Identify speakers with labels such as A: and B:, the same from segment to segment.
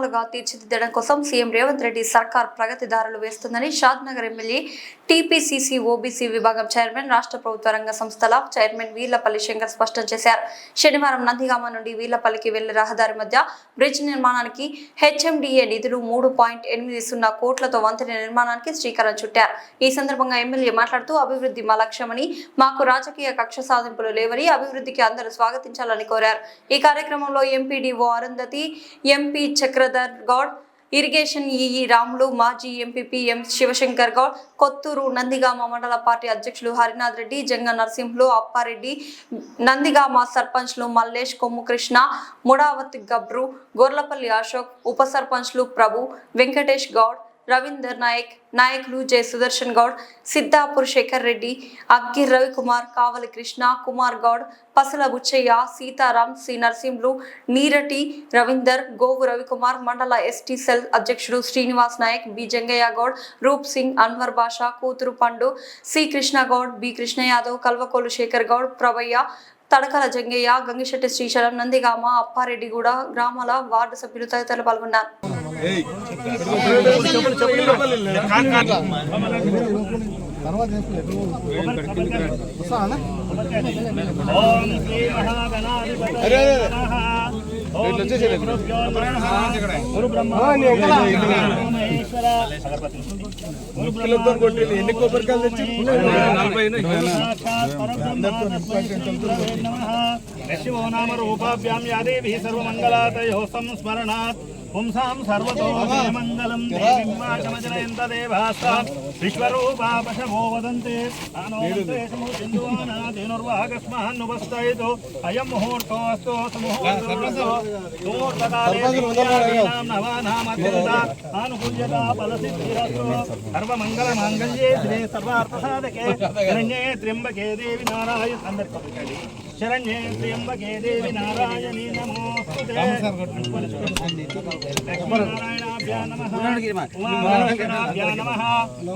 A: గ్రామాలుగా తీర్చిదిద్దడం కోసం సీఎం రేవంత్ రెడ్డి సర్కార్ ప్రగతి దారులు వేస్తుందని షాద్నగర్ ఎమ్మెల్యే టీపీసీసీ ఓబీసీ విభాగం చైర్మన్ రాష్ట్ర ప్రభుత్వ రంగ సంస్థల చైర్మన్ వీర్లపల్లి శంకర్ స్పష్టం చేశారు. శనివారం నందిగామ నుండి వీర్లపల్లికి వెళ్లే రహదారి మధ్య బ్రిడ్జ్ నిర్మాణానికి హెచ్ఎండిఏ నిధులు 3.80 కోట్లతో వంతెన నిర్మాణానికి శ్రీకారం చుట్టారు. ఈ సందర్భంగా ఎమ్మెల్యే మాట్లాడుతూ అభివృద్ధి మా లక్ష్యమని, మాకు రాజకీయ కక్ష సాధింపులు లేవని, అభివృద్ధికి అందరూ స్వాగతించాలని కోరారు. ఈ కార్యక్రమంలో MPDO Arundhati, MP Chakradhar Goud, irrigation EE Ramulu, మాజీ ఎంపీపీ ఎం శివశంకర్ గౌడ్, కొత్తూరు నందిగామ మండల పార్టీ అధ్యక్షులు హరినాథ్ రెడ్డి, జంగ నరసింహులు, అప్పారెడ్డి, నందిగామ సర్పంచ్లు మల్లేష్, కొమ్ము కృష్ణ, ముడావతి గబ్రు, గొర్లపల్లి అశోక్, ఉప సర్పంచ్లు ప్రభు, వెంకటేష్ గౌడ్, రవీందర్ నాయక్, నాయకులు జె సుదర్శన్ గౌడ్, సిద్ధాపూర్ శేఖర్ రెడ్డి, అగ్గి రవికుమార్, కావలి కృష్ణ, కుమార్ గౌడ్, పసల బుచ్చయ్య, సీతారాం, సి నరసింహులు, నీరటి రవీందర్, గోవు రవికుమార్, మండల ఎస్టీ సెల్ అధ్యక్షుడు శ్రీనివాస్ నాయక్, బి జంగయ్య గౌడ్, రూప్ సింగ్, అన్వర్ బాషా, కూతురు పండు, సి కృష్ణ గౌడ్, బి కృష్ణ యాదవ్, కల్వకోలు శేఖర్ గౌడ్, ప్రభయ్య, తడకల జంగయ్య, గంగిశెట్టి శ్రీశైలం, నందిగామ, అప్పారెడ్డిగూడ గ్రామాల వార్డు సభ్యులు తదితరులు పాల్గొన్నారు.
B: ఎన్ని కొబ్బరికాయలు తెచ్చి శివో నామ రూపాభ్యాం యాదేవి సర్వమంగళాతయో సంస్మరణాత్ పుంసాం సర్వతో మంగళం దేవీమాచమజనయంత దేవాస్తాం విశ్వరూపా పశవో వదంతే ఆనోర్వాగస్మాన్నుపస్థయితో అయం ముహూర్తోస్తు సుముహూర్తో ఆనుకూల్యతా ఫలసిద్ధిరస్తు సర్వమంగళమాంగళ్యే శ్రీ సర్వార్థసాధకే శరణ్యే త్ర్యంబకే దేవి నారాయణ అందరికీ శరణ్యే త్ర్యంబకే దేవి నారాయణీ నమోస్తుతే లక్ష్మీనారాయణాభ్యా నమః ఉమామహేశ్వరాభ్యా నమః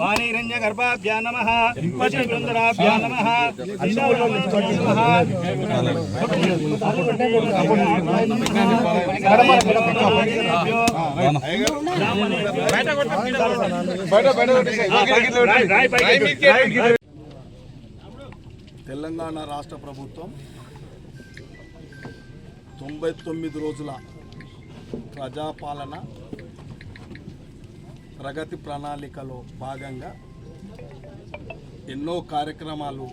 B: వాణీరణ్యగర్భాభ్యా నమః పశుబృందరాభ్యా నమః
C: తెలంగాణ రాష్ట్ర ప్రభుత్వం 99 రోజుల ప్రజాపాలన ప్రగతి ప్రణాళికలో భాగంగా ఎన్నో కార్యక్రమాలు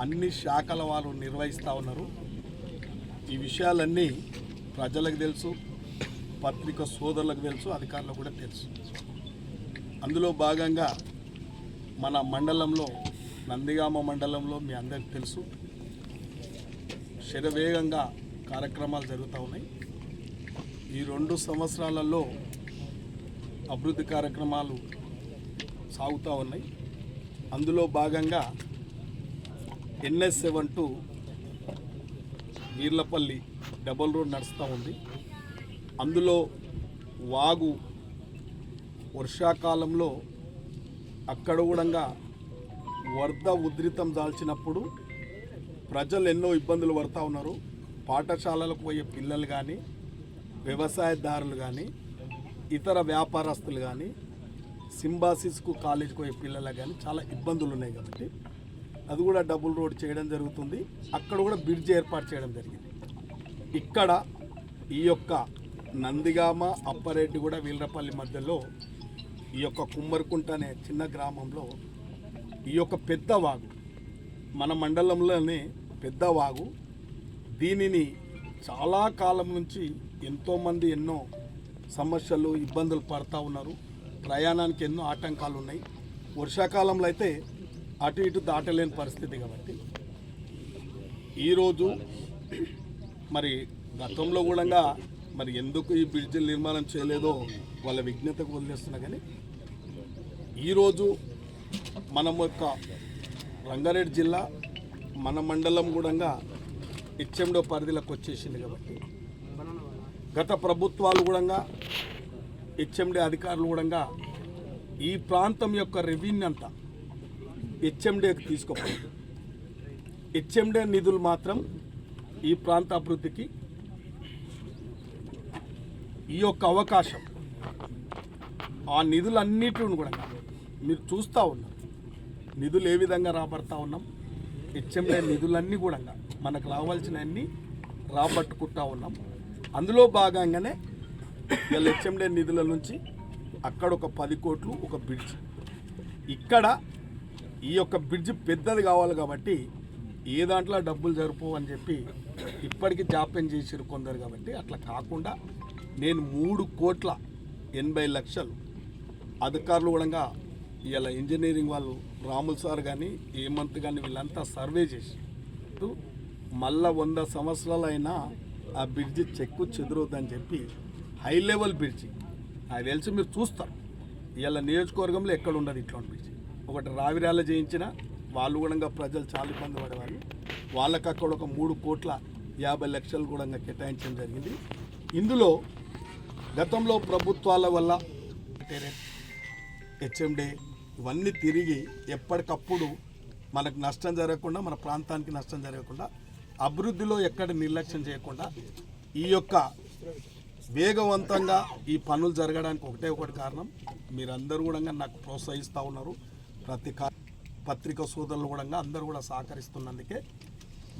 C: అన్ని శాఖల వారు నిర్వహిస్తూ ఉన్నారు. ఈ విషయాలన్నీ ప్రజలకు తెలుసు, పత్రిక సోదరులకు తెలుసు, అధికారులకు కూడా తెలుసు. అందులో భాగంగా మన మండలంలో, నందిగామ మండలంలో మీ అందరికీ తెలుసు, శరవేగంగా కార్యక్రమాలు జరుగుతూ ఉన్నాయి. ఈ 2 సంవత్సరాలలో అభివృద్ధి కార్యక్రమాలు సాగుతూ ఉన్నాయి. అందులో భాగంగా NS-72 వీర్లపల్లి డబుల్ రోడ్ నడుస్తూ ఉంది. అందులో వాగు వర్షాకాలంలో అక్కడ కూడా వరద ఉధృతం దాల్చినప్పుడు ప్రజలు ఎన్నో ఇబ్బందులు పడుతూ ఉన్నారు. పాఠశాలలకు పోయే పిల్లలు కానీ, వ్యవసాయదారులు కానీ, ఇతర వ్యాపారస్తులు కానీ, సింబాసిస్కు కాలేజీకి పోయే పిల్లలకు కానీ చాలా ఇబ్బందులు ఉన్నాయి. కాబట్టి అది కూడా డబుల్ రోడ్ చేయడం జరుగుతుంది. అక్కడ కూడా బ్రిడ్జ్ ఏర్పాటు చేయడం జరిగింది. ఇక్కడ ఈ యొక్క నందిగామ, అప్పారెడ్డిగూడ, వీర్లపల్లి మధ్యలో ఈ యొక్క కుమ్మరికుంట అనే చిన్న గ్రామంలో ఈ యొక్క పెద్ద వాగు, మన మండలంలోనే పెద్ద వాగు, దీనిని చాలా కాలం నుంచి ఎంతోమంది ఎన్నో సమస్యలు, ఇబ్బందులు పడుతూ ఉన్నారు. ప్రయాణానికి ఎన్నో ఆటంకాలు ఉన్నాయి. వర్షాకాలంలో అయితే అటు ఇటు దాటలేని పరిస్థితి. కాబట్టి ఈరోజు మరి గతంలో కూడా మరి ఎందుకు ఈ బ్రిడ్జ్ నిర్మాణం చేయలేదో వాళ్ళ విజ్ఞతకు వదిలేస్తున్నా. కానీ ఈరోజు మనం యొక్క రంగారెడ్డి జిల్లా, మన మండలం కూడా హెచ్ఎండో పరిధిలోకి వచ్చేసింది. కాబట్టి గత ప్రభుత్వాలు కూడా, హెచ్ఎండి అధికారులు కూడా ఈ ప్రాంతం యొక్క రెవెన్యూ అంతా హెచ్ఎండికి తీసుకుపోయింది. హెచ్ఎండి నిధులు మాత్రం ఈ ప్రాంత అభివృద్ధికి ఈ యొక్క అవకాశం ఆ నిధులన్నిటిని కూడా మీరు చూస్తూ ఉన్నారు. నిధులు ఏ విధంగా రాబడతా ఉన్నాం, హెచ్ఎండే నిధులన్నీ కూడా మనకు రావాల్సినవన్నీ రాబట్టుకుంటా ఉన్నాం. అందులో భాగంగానే ఇలా హెచ్ఎండే నిధుల నుంచి అక్కడ ఒక 10 కోట్లు ఒక బ్రిడ్జ్, ఇక్కడ ఈ యొక్క బ్రిడ్జ్ పెద్దది కావాలి కాబట్టి ఏ దాంట్లో డబ్బులు జరుపు అని చెప్పి ఇప్పటికీ జాప్యం చేసారు కొందరు. కాబట్టి అట్లా కాకుండా నేను 3,80,00,000 అధికారులు కూడా ఇలా ఇంజనీరింగ్ వాళ్ళు రాముల్ సార్ కానీ హేమంత్ కానీ వీళ్ళంతా సర్వే చేసి మళ్ళా 100 సంవత్సరాలైనా ఆ బ్రిడ్జి చెక్కు చెదురొద్దని చెప్పి హై లెవెల్ బ్రిడ్జి నాకు తెలిసి మీరు చూస్తారు. ఇలా నియోజకవర్గంలో ఎక్కడ ఉండదు ఇట్లాంటి బ్రిడ్జి. ఒకటి రావిరాల చేయించిన వాళ్ళు కూడా ప్రజలు చాలా ఇబ్బంది పడేవాళ్ళు. వాళ్ళకి అక్కడ ఒక 3,50,00,000 కూడా కేటాయించడం జరిగింది. ఇందులో గతంలో ప్రభుత్వాల వల్ల హెచ్ఎండే ఇవన్నీ తిరిగి ఎప్పటికప్పుడు మనకు నష్టం జరగకుండా, మన ప్రాంతానికి నష్టం జరగకుండా, అభివృద్ధిలో ఎక్కడ నిర్లక్ష్యం చేయకుండా ఈ యొక్క వేగవంతంగా ఈ పనులు జరగడానికి ఒకటి కారణం మీరందరూ కూడా నాకు ప్రోత్సహిస్తూ ఉన్నారు. ప్రతి పత్రికా సోదరులు కూడా అందరూ కూడా సహకరిస్తున్నందుకే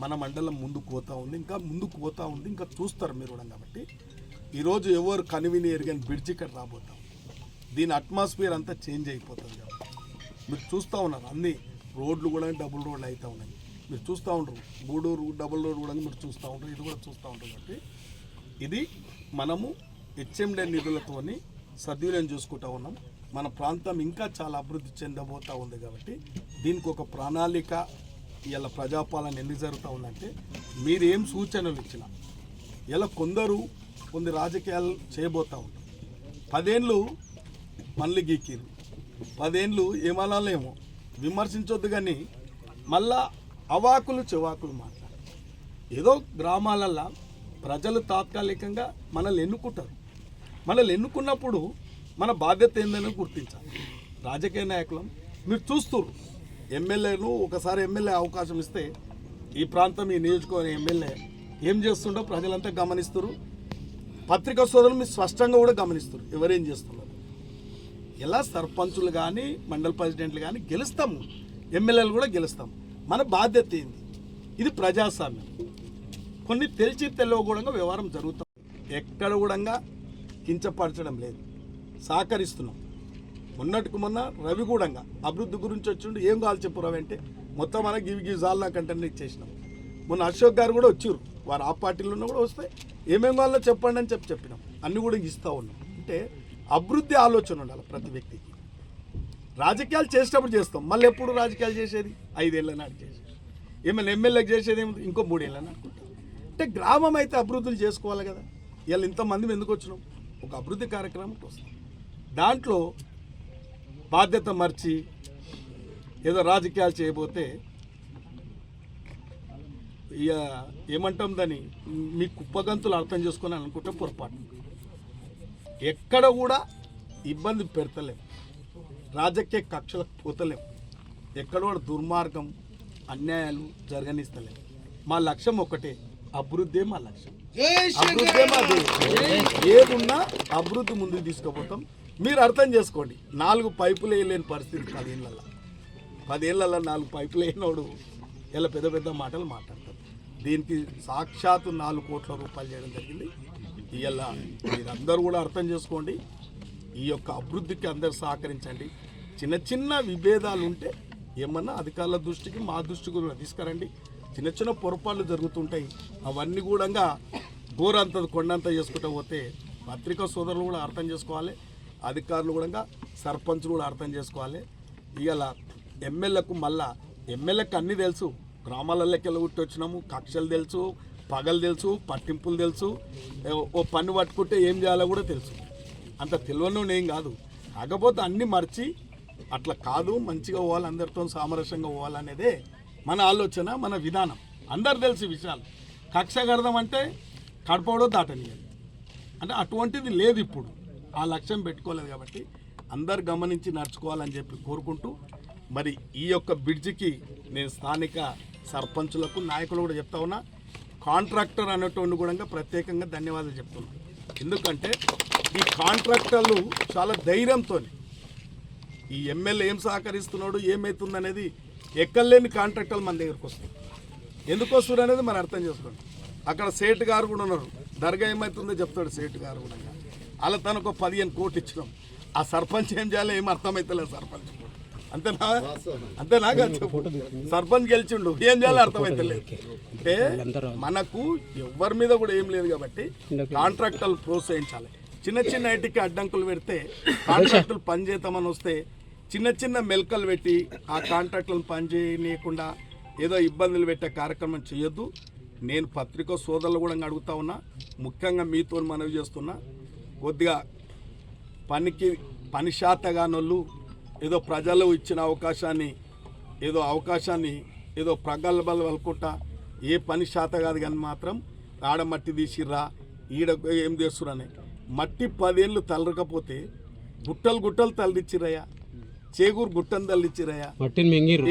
C: మన మండలం ముందుకు పోతూ ఉంది, ఇంకా ముందుకు పోతూ ఉంది, ఇంకా చూస్తారు మీరు కూడా. కాబట్టి ఈరోజు ఎవరు కనివిని ఎరిగని బ్రిడ్జ్ ఇక్కడ రాబోతాం, దీని అట్మాస్ఫియర్ అంతా చేంజ్ అయిపోతుంది. కాబట్టి మీరు చూస్తూ ఉన్నారు అన్ని రోడ్లు కూడా డబుల్ రోడ్లు అవుతూ ఉన్నాయి. మీరు చూస్తూ ఉంటారు గూడూరు డబుల్ రోడ్ కూడా మీరు చూస్తూ ఉంటారు, ఇది కూడా చూస్తూ ఉంటారు. కాబట్టి ఇది మనము హెచ్ఎండే నిధులతోని సద్వినియోగం చూసుకుంటూ ఉన్నాం. మన ప్రాంతం ఇంకా చాలా అభివృద్ధి చెందబోతూ ఉంది. కాబట్టి దీనికి ఒక ప్రణాళిక ఇలా ప్రజాపాలన ఎందుకు జరుగుతూ ఉందంటే మీరు ఏం సూచనలు ఇచ్చినా ఇలా కొన్ని రాజకీయాలు చేయబోతూ ఉంటాం. 10 ఏళ్ళు మళ్ళీ గీకిరు, 10 ఏళ్ళు ఏమనాలేమో విమర్శించొద్దు, కానీ మళ్ళా అవాకులు చెవాకులు మాట్లాడారు. ఏదో గ్రామాలల్లో ప్రజలు తాత్కాలికంగా మనల్ని ఎన్నుకుంటారు. మనల్ని ఎన్నుకున్నప్పుడు మన బాధ్యత ఏందని గుర్తించాలి. రాజకీయ నాయకులం మీరు చూస్తారు, ఎమ్మెల్యేలు ఒకసారి ఎమ్మెల్యే అవకాశం ఇస్తే ఈ ప్రాంతం ఈ నియోజకవర్గం ఎమ్మెల్యే ఏం చేస్తుండో ప్రజలంతా గమనిస్తారు. పత్రికా సోదరులు మీరు స్పష్టంగా కూడా గమనిస్తారు ఎవరేం చేస్తున్నారు. ఎలా సర్పంచులు కానీ మండల ప్రెసిడెంట్లు కానీ గెలుస్తాము, ఎమ్మెల్యేలు కూడా గెలుస్తాము. మన బాధ్యత ఏంది? ఇది ప్రజాస్వామ్యం. కొన్ని తెలిసి తెలియకూడంగా వ్యవహారం జరుగుతాం, ఎక్కడ కూడా కించపరచడం లేదు, సహకరిస్తున్నాం. మొన్నటికి మొన్న రవి కూడా అభివృద్ధి గురించి వచ్చిండు, ఏం కావాలి చెప్పు రవి అంటే మొత్తం మనకి గివి జాలు నాకంటే ఇచ్చేసినాం. మొన్న అశోక్ గారు కూడా వచ్చారు, వారు ఆ పార్టీలో కూడా వస్తే ఏమేం కావాలో చెప్పండి అని చెప్పినాం, అన్నీ కూడా ఇస్తూ ఉన్నాం. అంటే అభివృద్ధి ఆలోచన ఉండాలి ప్రతి వ్యక్తికి. రాజకీయాలు చేసేటప్పుడు చేస్తాం, మళ్ళీ ఎప్పుడు రాజకీయాలు చేసేది 5 ఏళ్ళ నాడు చేసేది, ఏమైనా ఎమ్మెల్యేకి చేసేది ఏమి ఇంకో 3 ఏళ్ళని అనుకుంటాం. అంటే గ్రామం అయితే అభివృద్ధులు చేసుకోవాలి కదా. ఇలా ఇంతమంది ఎందుకు వచ్చినాం? ఒక అభివృద్ధి కార్యక్రమంకి వస్తాం. దాంట్లో బాధ్యత మర్చి ఏదో రాజకీయాలు చేయబోతే ఇక ఏమంటాం దాన్ని మీ కుప్పగంతులు అర్థం చేసుకొని అనుకుంటే పొరపాటు. ఎక్కడ కూడా ఇబ్బంది పెడతలేం, రాజకీయ కక్షలకు పోతలేం, ఎక్కడ కూడా దుర్మార్గం అన్యాయాలు జరగనిస్తలేం. మా లక్ష్యం ఒకటే, అభివృద్ధి మా లక్ష్యం, అభివృద్ధి మా ఏదున్నా అభివృద్ధి ముందుకు తీసుకుపోతాం. మీరు అర్థం చేసుకోండి, 4 పైపులు వేయలేని పరిస్థితి 10 ఏళ్ళల్లో. 10 ఏళ్ళల్లో 4 పైపులు వేయనోడు ఇలా పెద్ద పెద్ద మాటలు మాట్లాడతారు. దీనికి సాక్షాత్తు 4 కోట్ల రూపాయలు చేయడం జరిగింది. ఇలా మీరందరూ కూడా అర్థం చేసుకోండి, ఈ యొక్క అభివృద్ధికి అందరు సహకరించండి. చిన్న చిన్న విభేదాలు ఉంటే ఏమన్నా అధికారుల దృష్టికి మా దృష్టికి కూడా తీసుకురండి. చిన్న చిన్న పొరపాట్లు జరుగుతుంటాయి, అవన్నీ కూడా గోరంత కొండంత చేసుకుంటూ పోతే పత్రికా సోదరులు కూడా అర్థం చేసుకోవాలి, అధికారులు కూడా సర్పంచులు కూడా అర్థం చేసుకోవాలి. ఇలా ఎమ్మెల్యేకు మళ్ళా ఎమ్మెల్యేకి అన్నీ తెలుసు, గ్రామాలలోకి వెళ్ళి వచ్చినాము, కక్షలు తెలుసు, పగలు తెలుసు, పట్టింపులు తెలుసు, ఓ పన్ను పట్టుకుంటే ఏం చేయాలో కూడా తెలుసు. అంత తెలియని ఏం కాదు. కాకపోతే అన్నీ మర్చి అట్లా కాదు, మంచిగా పోవాలి, అందరితో సామరస్యంగా పోవాలనేదే మన ఆలోచన, మన విధానం. అందరు తెలిసి విషయాలు. కక్ష కడదాం అంటే కడపడో దాటనియాలి అంటే అటువంటిది లేదు ఇప్పుడు. ఆ లక్ష్యం పెట్టుకోలేదు. కాబట్టి అందరు గమనించి నడుచుకోవాలని చెప్పి కోరుకుంటూ, మరి ఈ యొక్క బ్రిడ్జికి నేను స్థానిక సర్పంచులకు నాయకులు కూడా చెప్తా ఉన్నా, కాంట్రాక్టర్ అనేటువంటి కూడా ప్రత్యేకంగా ధన్యవాదాలు చెప్తున్నాను. ఎందుకంటే ఈ కాంట్రాక్టర్లు చాలా ధైర్యంతో ఈ ఎమ్మెల్యే ఏం సహకరిస్తున్నాడు ఏమవుతుంది అనేది ఎక్కలేని కాంట్రాక్టర్లు మన దగ్గరకు వస్తాయి. ఎందుకు వస్తారు అనేది మనం అర్థం చేసుకోండి. అక్కడ సేట్ గారు కూడా ఉన్నారు, దర్గా ఏమవుతుందో చెప్తాడు సేట్ గారు కూడా. అలా తనకు 15 కోట్లు ఇచ్చినాం. ఆ సర్పంచ్ ఏం చేయాలో ఏం అర్థమవుతలేదు. సర్పంచ్ అంతేనా సర్పంచ్ గెలిచిండు, ఏం చేయాలో అర్థమవుతలేదు. అంటే మనకు ఎవరి మీద కూడా ఏం లేదు కాబట్టి కాంట్రాక్టర్లు ప్రోత్సహించాలి. చిన్న చిన్న ఐటీకి అడ్డంకులు పెడితే కాంట్రాక్టులు పనిచేద్దామని వస్తే చిన్న చిన్న మెలకలు పెట్టి ఆ కాంట్రాక్టులను పనిచేయనీయకుండా ఏదో ఇబ్బందులు పెట్టే కార్యక్రమం చేయొద్దు. నేను పత్రికా సోదరులు కూడా అడుగుతా ఉన్నా, ముఖ్యంగా మీతో మనవి చేస్తున్నా, కొద్దిగా పని శాతగానోళ్ళు ఏదో ప్రజలు ఇచ్చిన అవకాశాన్ని ఏదో ప్రగల్భాలు వలుకుంటా ఏ పని శాత కాదు కానీ మాత్రం ఆడ మట్టి తీసిర్రా ఈడ ఏం చేస్తురని మట్టి 10 ఏళ్ళు తల్లరకపోతే గుట్టలు తల్లిచ్చిరయ్యా, చేగూరు గుట్టను తల్లిచ్చిరయ్యా.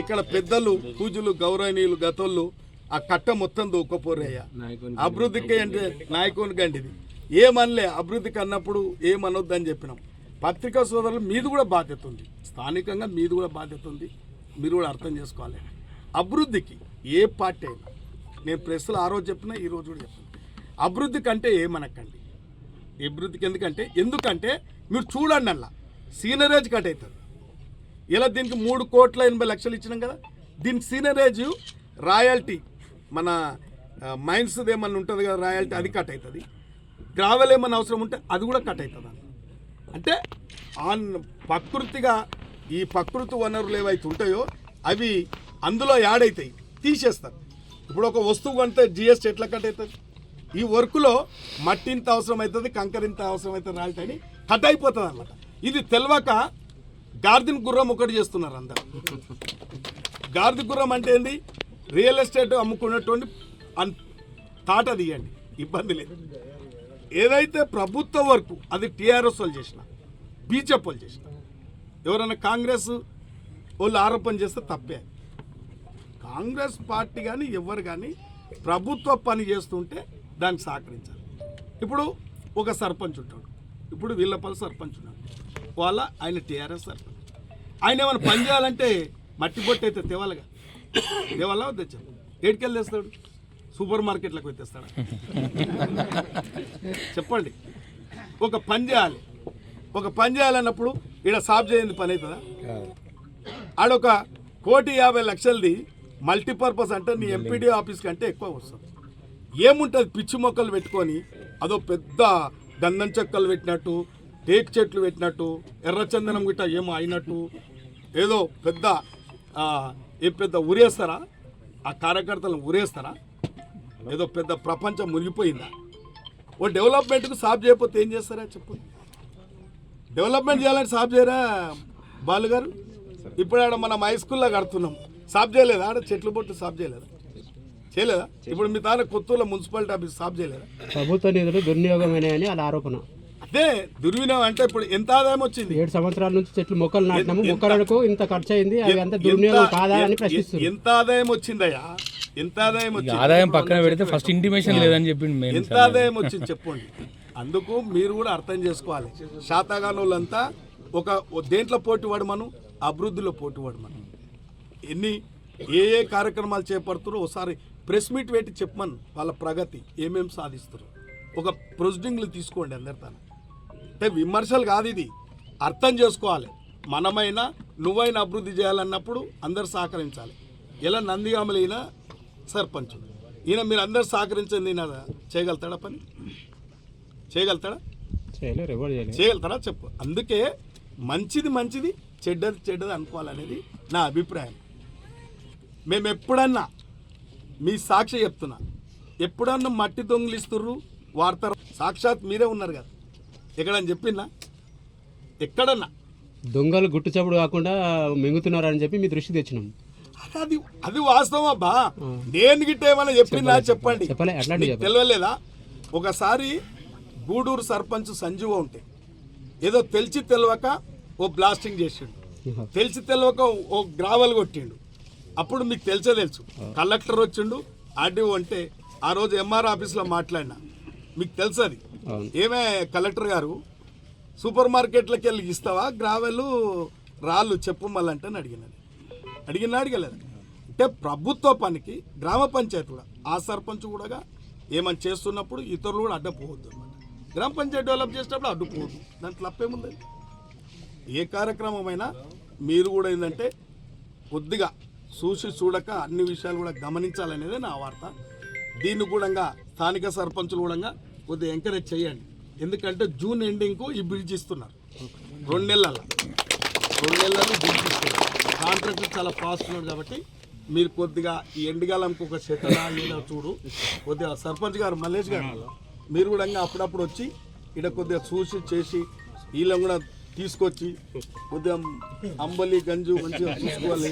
C: ఇక్కడ పెద్దలు పూజలు గౌరవనీయులు గతోళ్ళు ఆ కట్ట మొత్తం దూక్కపోరయ్యా. అభివృద్ధికి అంటే నాయకుని గండిది ఏమనలే. అభివృద్ధికి అన్నప్పుడు ఏమనొద్దని చెప్పినాం. పత్రికా సోదరులు మీది కూడా బాధ్యత ఉంది, స్థానికంగా మీది కూడా బాధ్యత ఉంది. మీరు కూడా అర్థం చేసుకోవాలి. అభివృద్ధికి ఏ పార్టీ అయినా, నేను ప్రెస్లో ఆ రోజు చెప్పినా ఈ రోజు కూడా చెప్తున్నా, అభివృద్ధి కంటే ఏమనకండి. అభివృద్ధికి ఎందుకంటే మీరు చూడండి, అలా సీనరేజ్ కట్ అవుతుంది. ఇలా దీనికి 3,80,00,000 ఇచ్చినాం కదా, దీనికి సీనరేజ్ రాయల్టీ మన మైన్స్ ఏమన్నా ఉంటుంది కదా రాయల్టీ, అది కట్ అవుతుంది. గ్రావెల్ ఏమన్నా అవసరం ఉంటే అది కూడా కట్ అవుతుంది. అంటే ఈ ప్రకృతి వనరులు ఏవైతే ఉంటాయో అవి అందులో యాడ్ అవుతాయి, తీసేస్తారు. ఇప్పుడు ఒక వస్తువు కొంటే జిఎస్టీ ఎట్లా కట్ అవుతుంది? ఈ వర్క్లో మట్టి ఇంత అవసరం అవుతుంది, కంకర ఇంత అవసరం అవుతుంది, రాయల్టీ అని కట్ అయిపోతుంది అన్నమాట. ఇది తెలియక గార్దిన్ గుర్రం ఒకటి చేస్తున్నారు అందరు. గార్ది గుర్రం అంటే ఏంది? రియల్ ఎస్టేట్ అమ్ముకున్నటువంటి తాట తీయండి, ఇబ్బంది లేదు. ఏదైతే ప్రభుత్వ వర్క్ అది టీఆర్ఎస్ వాళ్ళు చేసిన, బీజేపీ వాళ్ళు చేసిన, ఎవరైనా కాంగ్రెస్ వాళ్ళు ఆరోపణ చేస్తే తప్పే. కాంగ్రెస్ పార్టీ కానీ ఎవరు కానీ ప్రభుత్వ పని చేస్తుంటే దానికి సహకరించాలి. ఇప్పుడు ఒక సర్పంచ్ ఉంటాడు, ఇప్పుడు వీళ్ళపల్లి సర్పంచ్ ఉన్నాడు, ఆయన టీఆర్ఎస్ సర్పంచ్. ఆయన ఏమైనా పని చేయాలంటే మట్టి పొట్టి అయితే తేవాలిగా, తేవాలా తెచ్చాడు. ఏడికెళ్ళి తెస్తాడు? సూపర్ మార్కెట్లకు తెస్తాడా? చెప్పండి. ఒక పని చేయాలన్నప్పుడు ఇక్కడ సాఫ్ చేయండి పని అవుతుందా? ఆడొక 1,50,00,000ది మల్టీపర్పస్ అంటే నీ ఎంపీడీ ఆఫీస్ కంటే ఎక్కువ వస్తుంది. ఏముంటుంది? పిచ్చి మొక్కలు పెట్టుకొని అదో పెద్ద గంధం చెక్కలు పెట్టినట్టు, టేక్ చెట్లు పెట్టినట్టు, ఎర్రచందనం గిట్ట ఏమో అయినట్టు ఏదో పెద్ద ఊరేస్తారా? ఆ కార్యకర్తలను ఊరేస్తారా? ఏదో పెద్ద ప్రపంచం మునిగిపోయిందా? ఓ డెవలప్మెంట్కు సాఫ్ చేయకపోతే ఏం చేస్తారా చెప్పు? డెవలప్మెంట్ చేయాలంటే సాఫ్ చేయరా బాలు గారు? ఇప్పుడు ఆడ మనం హై స్కూల్లో కడుతున్నాం, సాఫ్ చేయలేదా? ఆడ చెట్లు బొట్టు సాఫ్ చేయలేదా? ఇప్పుడు మీ తాను కొత్తూరులో మున్సిపాలిటీ ఆఫీస్ సాఫ్ చేయలేదా?
D: ప్రభుత్వ నిధులు దుర్వినియోగమైనాయని వాళ్ళ ఆరోపణ.
C: అదే దుర్వినియోగం అంటే ఇప్పుడు ఎంత ఆదాయం వచ్చింది?
D: 7 సంవత్సరాల నుంచి చెట్లు మొక్కలు నాటినాము, మొక్కలకు ఇంత ఖర్చు అయింది, అవి అంత దుర్వినియోగం కాదా అని ప్రశ్నిస్తున్నారు.
C: ఎంత ఆదాయం వచ్చిందయ్యా? ఎంత ఆదాయం వచ్చింది?
E: ఆదాయం పక్కన పెడితే ఫస్ట్ ఇంటిమేషన్ లేదని చెప్పింది.
C: ఎంత ఆదాయం వచ్చింది చెప్పండి. అందుకు మీరు కూడా అర్థం చేసుకోవాలి. శాతగానులంతా ఒక దేంట్లో పోటీ పడమను, అభివృద్ధిలో పోటీ పడమను. ఏ కార్యక్రమాలు చేపడుతారో ఒకసారి ప్రెస్ మీట్ పెట్టి చెప్పమను, వాళ్ళ ప్రగతి ఏమేమి సాధిస్తారు. ఒక ప్రొసీడింగ్లు తీసుకోండి అందరితో. అంటే విమర్శలు కాదు, ఇది అర్థం చేసుకోవాలి. మనమైనా నువ్వైనా అభివృద్ధి చేయాలన్నప్పుడు అందరు సహకరించాలి. ఇలా నందిగామలు ఈయన సర్పంచ్, ఈయన మీరు అందరు సహకరించండి, ఈయన చేయగలుగుతాడా? పని చేయగలుగుతాడా చెప్పు. అందుకే మంచిది చెడ్డది అనుకోవాలనేది నా అభిప్రాయం. మేము ఎప్పుడన్నా మీ సాక్షి చెప్తున్నా, ఎప్పుడన్నా మట్టి దొంగిలిస్తుర్రు వార్తారు, సాక్షాత్ మీరే ఉన్నారు కదా, ఎక్కడని చెప్పినా ఎక్కడన్నా
D: దొంగలు గుట్టు చప్పుడు కాకుండా మింగుతున్నారని చెప్పి మీ దృష్టి తెచ్చినాం.
C: అది వాస్తవం అబ్బా. నేను గిట్ట ఏమైనా చెప్పినా చెప్పండి, తెలియలేదా? ఒకసారి గూడూరు సర్పంచ్ సంజీవ ఉంటే ఏదో తెలియక ఓ బ్లాస్టింగ్ చేసిండు, తెలియక ఓ గ్రావెల్ కొట్టిండు. అప్పుడు మీకు తెలుసు కలెక్టర్ వచ్చిండు, ఆర్డీఓ అంటే ఆ రోజు ఎంఆర్ ఆఫీస్లో మాట్లాడినా, మీకు తెలుసు అది.
D: అవును.
C: ఏమే కలెక్టర్ గారు సూపర్ మార్కెట్లకి వెళ్ళి ఇస్తావా గ్రావెలు రాళ్ళు చెప్పు మళ్ళంటే అడిగలేదు. అంటే ప్రభుత్వ పనికి గ్రామ పంచాయతీ కూడా ఆ సర్పంచ్ కూడా ఏమని చేస్తున్నప్పుడు ఇతరులు కూడా అడ్డపోవద్దు అనమాట. గ్రామ పంచాయతీ డెవలప్ చేసేటప్పుడు అడ్డుపోవద్దు, దాంట్లో తప్పేముంది? ఏ కార్యక్రమమైనా మీరు కూడా ఏంటంటే కొద్దిగా చూడక అన్ని విషయాలు కూడా గమనించాలనేది నా వార్త. దీన్ని కూడా స్థానిక సర్పంచులు కూడా కొద్దిగా ఎంకరేజ్ చేయండి. ఎందుకంటే జూన్ ఎండింగ్కు ఈ బ్రిడ్జ్ ఇస్తున్నారు, 2 నెలలు బ్రిడ్జ్ ఇస్తున్నారు. కాంట్రాక్టర్ చాలా ఫాస్ట్ ఉన్నారు కాబట్టి మీరు కొద్దిగా ఈ ఎండగాలంకి ఒక శతనా ఏదో చూడు. కొద్దిగా సర్పంచ్ గారు మల్లేష్ గారు మీరు కూడా అప్పుడప్పుడు వచ్చి ఇక్కడ కొద్దిగా చూసి చేసి వీళ్ళని కూడా తీసుకొచ్చి కొద్దిగా అంబలి గంజు మంచిగా చూసుకోవాలి.